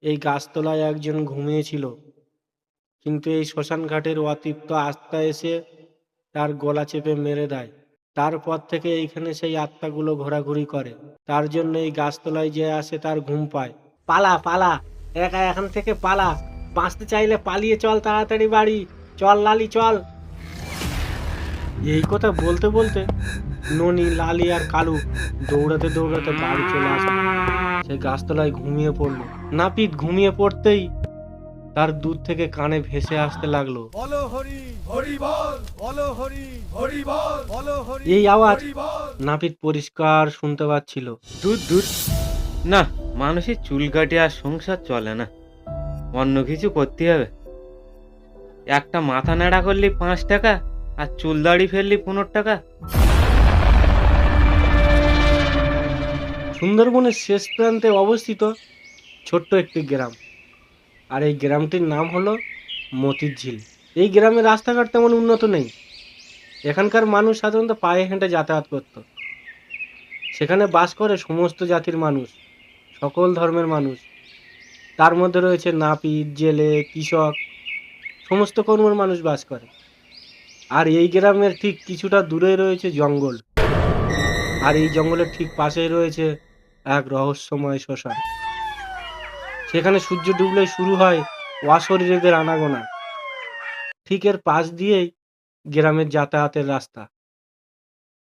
এই গাছতলায় একজন ঘুমিয়েছিল, কিন্তু এই শ্মশান ঘাটের অতৃপ্ত আত্মা এসে তার গলা চেপে মেরে দেয়। তারপর থেকে এইখানে সেই আত্মাগুলো ঘোরাঘুরি করে। তার জন্য এই গাছতলায় যে আসে তার ঘুম পায়। পালা পালা, একা এখান থেকে পালা। বাঁচতে চাইলে পালিয়ে চল তাড়াতাড়ি বাড়ি। চল লালি চল। এই কথা বলতে বলতে ননি, লালি আর কালু দৌড়াতে দৌড়াতে বাড়ি চলে আসলো। সে গাছতলায় ঘুমিয়ে পড়লো। নাপিত ঘুমিয়ে পড়তেই তার দূর থেকে কানে ভেসে আসতে লাগলো, এই আওয়াজ নাপিত পরিষ্কার শুনতে পাচ্ছিল। দূর দূর, না মানুষের চুল কাটে আর সংসার চলে না, অন্য কিছু করতে হবে। একটা মাথা নাড়া করলি 5 টাকা আর চুল দাড়ি ফেললি 15 টাকা। সুন্দরবনের শেষ প্রান্তে অবস্থিত ছোট্ট একটি গ্রাম, আর এই গ্রামটির নাম হলো মতির ঝিল। এই গ্রামের রাস্তাঘাট তেমন উন্নত নেই। এখানকার মানুষ সাধারণত পায়ে হেঁটে যাতায়াত করত। সেখানে বাস করে সমস্ত জাতির মানুষ, সকল ধর্মের মানুষ। তার মধ্যে রয়েছে নাপিত, জেলে, কৃষক, সমস্ত কর্মের মানুষ বাস করে। আর এই গ্রামের ঠিক কিছুটা দূরে রয়েছে জঙ্গল, আর এই জঙ্গলের ঠিক পাশেই রয়েছে এক রহস্যময় শ্মশান। সেখানে সূর্য ডুবলে শুরু হয় অশরীরীদের আনাগোনা। ঠিক এর পাশ দিয়েই গ্রামের যাতায়াতের রাস্তা।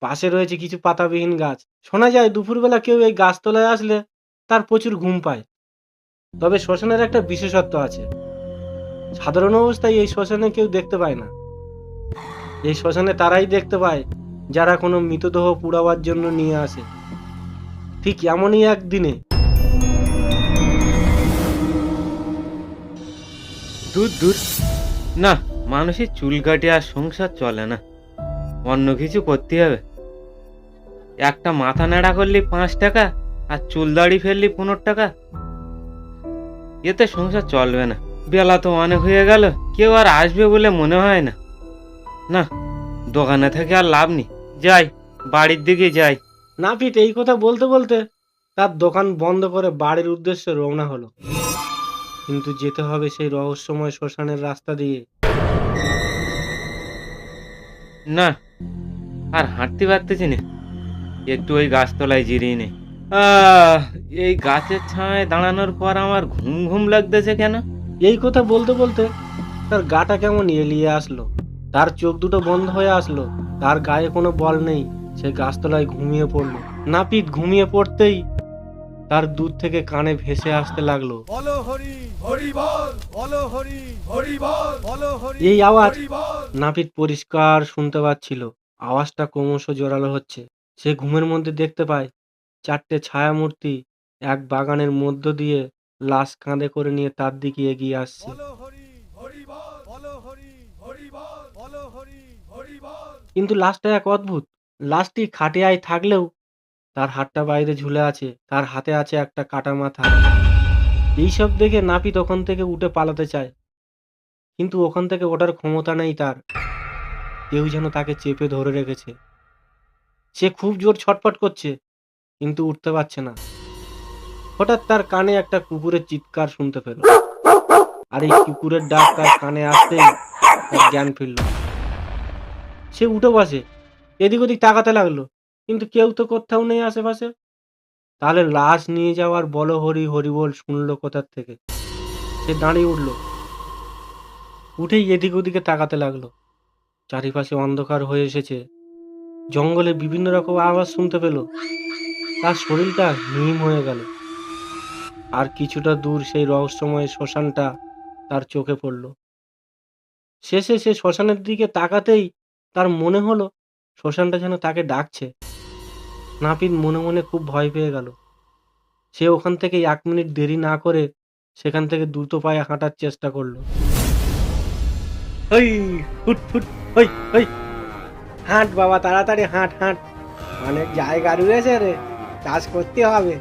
পাশে রয়েছে কিছু পাতাবিহীন গাছ। শোনা যায় দুপুরবেলা কেউ এই গাছতলায় আসলে তার প্রচুর ঘুম পায়। তবে শ্মশানের একটা বিশেষত্ব আছে, সাধারণ অবস্থায় এই শ্মশানে কেউ দেখতে পায় না। এই শ্মশানে তারাই দেখতে পায় যারা কোনো মৃতদেহ পুড়াবার জন্য নিয়ে আসে। ঠিক এমনই একদিনে দূর দূর, না মানুষের চুল কাটে আর সংসার চলে না, অন্য কিছু করতে হবে। একটা মাথা নাড়া করলি 5 টাকা আর চুল দাড়ি ফেললি 15 টাকা। এতে সংসার চলবে না। বেলা তো অনেক হয়ে গেল, কেউ আর আসবে বলে মনে হয় না। না, দোকানে থেকে আর লাভ নেই, যাই বাড়ির দিকে যাই। নাপিত এই কথা বলতে বলতে তার দোকান বন্ধ করে বাড়ির উদ্দেশ্যে রওনা হলো। কিন্তু যেতে হবে সেই রহস্যময় শ্মশানের রাস্তা দিয়ে। না, আর হাঁটতে পারতেছি না, একটু ওই গাছতলায় জিরিয়ে নেই। এই গাছের ছায়ায় দাঁড়ানোর পর আমার ঘুম ঘুম লাগতেছে কেন? এই কথা বলতে বলতে তার গাটা কেমন এলিয়ে আসলো। তার চোখ দুটো বন্ধ হয়ে আসলো। তার গায়ে কোনো বল নেই। সে গাছতলায় ঘুমিয়ে পড়লো। নাপিত ঘুমিয়ে পড়তেই তার দূর থেকে কানে ভেসে আসতে লাগলো, এই আওয়াজ নাপিত পরিষ্কার শুনতে পাচ্ছিল। আওয়াজটা ক্রমশ জোরালো হচ্ছে। সে ঘুমের মধ্যে দেখতে পায় 4টে ছায়ামূর্তি এক বাগানের মধ্য দিয়ে লাশ কাঁধে করে নিয়ে তার দিকে এগিয়ে আসছে। কিন্তু লাশটা এক অদ্ভুত। লাশটি খাটিয়ায় থাকলেও তার হাতটা বাইরে ঝুলে আছে, তার হাতে আছে একটা কাটা মাথা। এইসব দেখে নাপিত ওখান থেকে উঠে পালাতে চায়, কিন্তু ওখান থেকে ওঠার ক্ষমতা নেই তার। কেউ যেন তাকে চেপে ধরে রেখেছে। সে খুব জোর ছটফট করছে, কিন্তু উঠতে পারছে না। হঠাৎ তার কানে একটা কুকুরের চিৎকার শুনতে পেল, আর এই কুকুরের ডাক তার কানে আসতেই তার জ্ঞান ফিরল। সে উঠে বসে, এদিক ওদিক তাকাতে লাগলো, কিন্তু কেউ তো কোথাও নেই আশেপাশে। তাহলে লাশ নিয়ে যাওয়ার বলো হরি হরি বল শুনলো কোথার থেকে। সে দাঁড়িয়ে উঠলো, উঠেই এদিক ওদিকে তাকাতে লাগলো। চারিপাশে অন্ধকার হয়ে এসেছে। জঙ্গলে বিভিন্ন রকম আওয়াজ শুনতে পেল। তার শরীরটা হিম হয়ে গেল। আর কিছুটা দূর সেই রহস্যময় শ্মশানটা তার চোখে পড়ল। শেষে সে শ্মশানের দিকে তাকাতেই তার মনে হলো শ্মশানটা যেন তাকে ডাকছে। নাপিত মনে মনে খুব ভয় পেয়ে গেল। সে ওখান থেকে 1 মিনিট দেরি না করে সেখান থেকে দ্রুত পায়ে হাঁটার চেষ্টা করলো। হই হুট হুট, হই হই, হাঁট বাবা, তাড়াতাড়ি হাঁট হাঁট, অনেক জায়গা রয়েছে রে, কাজ করতে হবে।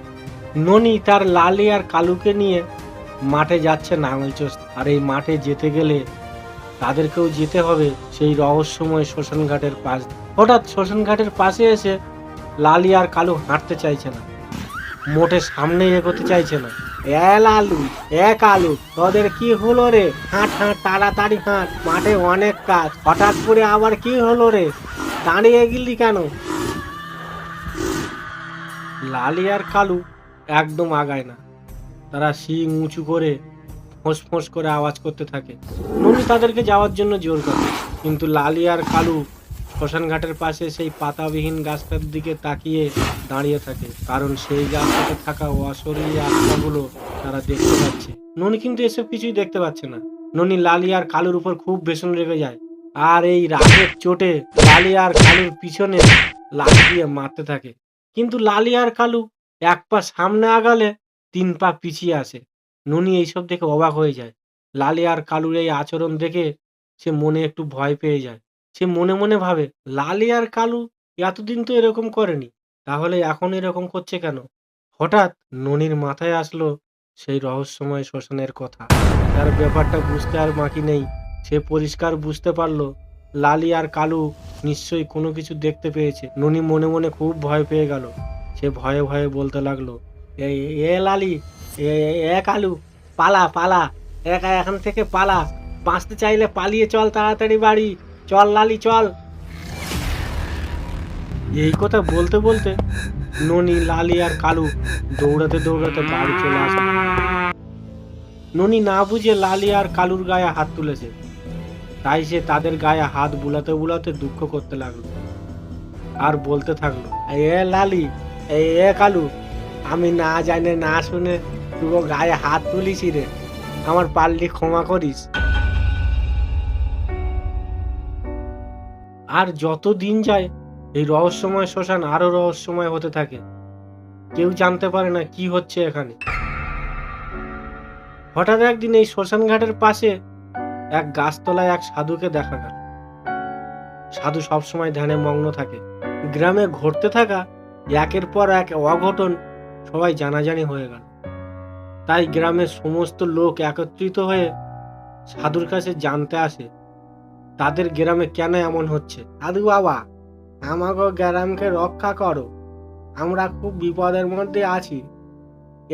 ননি তার লালি আর কালুকে নিয়ে মাঠে যাচ্ছে নাঙল চষতে। আর এই মাঠে যেতে গেলে তাদেরকেও যেতে হবে সেই রহস্যময় শ্মশান ঘাটের পাশ। হঠাৎ শ্মশান ঘাটের পাশে এসে লালি আর কালু হাঁটতে চাইছে না, মোটে সামনেই এগোতে চাইছে না। এ লালু, এ কালু, তোদের কি হলো রে? হাঁট হাঁট, তাড়াতাড়ি হাঁট, মাঠে অনেক কাজ। হঠাৎ করে আবার কি হলো রে? দাঁড়িয়ে গেলি কেন? লালি আর কালু একদম আগায় না। তারা শিং উঁচু করে ফোঁস ফোঁস করে আওয়াজ করতে থাকে। ননি তাদেরকে যাওয়ার জন্য জোর করে, কিন্তু লালি আর কালু শ্মশান ঘাটের পাশে সেই পাতাবিহীন গাছটার দিকে তাকিয়ে দাঁড়িয়ে থাকে, কারণ সেই গাছটাতে থাকা অশরীরী আত্মাগুলো তারা দেখতে পাচ্ছে। ননি কিন্তু এসব কিছুই দেখতে পাচ্ছে না। ননি লালি আর কালুর উপর খুব ভীষণ রেগে যায়, আর এই রাগের চোটে লালি আর কালুর পিছনে লাঠি দিয়ে মারতে থাকে। কিন্তু লালি আর কালু এক পা সামনে আগালে 3 পা পিছিয়ে আসে। ননি এইসব দেখে অবাক হয়ে যায়। লালি আর কালুর এই আচরণ দেখে সে মনে একটু ভয় পেয়ে যায়। সে মনে মনে ভাবে, লালি আর কালু এতদিন তো এরকম করেনি, তাহলে এখন এরকম করছে কেন? হঠাৎ ননির মাথায় আসলো সেই রহস্যময় শ্মশানের কথা। তার ব্যাপারটা বুঝতে আর বাকি নেই। সে পরিষ্কার বুঝতে পারলো লালি আর কালু নিশ্চয়ই কোনো কিছু দেখতে পেয়েছে। ননি মনে মনে খুব ভয় পেয়ে গেল। সে ভয়ে ভয়ে বলতে লাগলো, এ এ লালি, এ এ কালু, পালা পালা, একা এখান থেকে পালা। বাঁচতে চাইলে পালিয়ে চল তাড়াতাড়ি বাড়ি। চল লালি চল। এই কথা বলতে বলতে ননি, লালি আর কালু দৌড়াতে দৌড়াতে বাড়ি চলে আসে। ননি না বুঝে লালি আর কালুর গায়ে হাত তুলেছে, তাই সে তাদের গায়ে হাত বুলাতে বুলাতে দুঃখ করতে লাগলো আর বলতে থাকলো, এ লালি, এ কালু, আমি না জানে না শুনে তুই গায়ে হাত তুলিস রে, আমার পাল্লি ক্ষমা করিস। আর যত দিন যায় এই রহস্যময় শ্মশান আরো রহস্যময় হতে থাকে। কেউ জানতে পারে না কি হচ্ছে এখানে। হঠাৎ একদিন এই শ্মশান ঘাটের পাশে এক গাছতলায় এক সাধুকে দেখা গেল। সাধু সবসময় ধ্যানে মগ্ন থাকে। গ্রামে ঘটতে থাকা একের পর এক অঘটন সবাই জানাজানি হয়ে গেল। তাই গ্রামের সমস্ত লোক একত্রিত হয়ে সাধুর কাছে জানতে আসে তাদের গ্রামে কেন এমন হচ্ছে। সাধু বাবা, আমাকে গ্রামকে রক্ষা করো, আমরা খুব বিপদের মধ্যে আছি।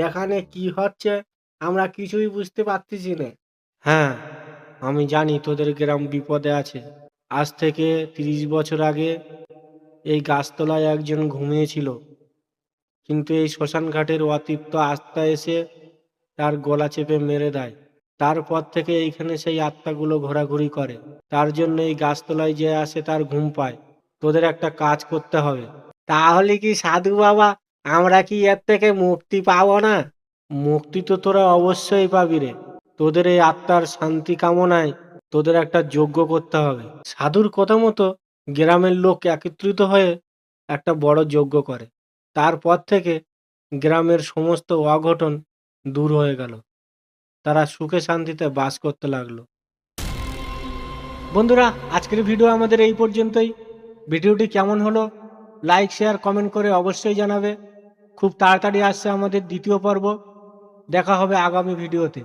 এখানে কি হচ্ছে আমরা কিছুই বুঝতে পারতেছি না। হ্যাঁ, আমি জানি তোদের গ্রাম বিপদে আছে। আজ থেকে 30 বছর আগে এই গাছতলায় একজন ঘুমিয়েছিল, কিন্তু এই শ্মশান ঘাটের অতৃপ্ত আত্মা এসে তার গলা চেপে মেরে দেয়। তারপর থেকে এইখানে সেই আত্মাগুলো ঘোরাঘুরি করে। তার জন্য এই গাছতলায় যে আসে তার ঘুম পায়। তোদের একটা কাজ করতে হবে। তাহলে কি সাধু বাবা, আমরা কি এর থেকে মুক্তি পাবো না? মুক্তি তো তোরা অবশ্যই পাবি রে। তোদের এই আত্মার শান্তি কামনায় তোদের একটা যজ্ঞ করতে হবে। সাধুর কথা মতো গ্রামের লোক একত্রিত হয়ে একটা বড় যজ্ঞ করে। তারপর থেকে গ্রামের সমস্ত অঘটন দূর হয়ে গেল। তারা সুখে শান্তিতে বাস করতে লাগলো। বন্ধুরা, আজকের ভিডিও আমাদের এই পর্যন্তই। ভিডিওটি কেমন হলো লাইক শেয়ার কমেন্ট করে অবশ্যই জানাবে। খুব তাড়াতাড়ি আসছে আমাদের দ্বিতীয় পর্ব। দেখা হবে আগামী ভিডিওতে।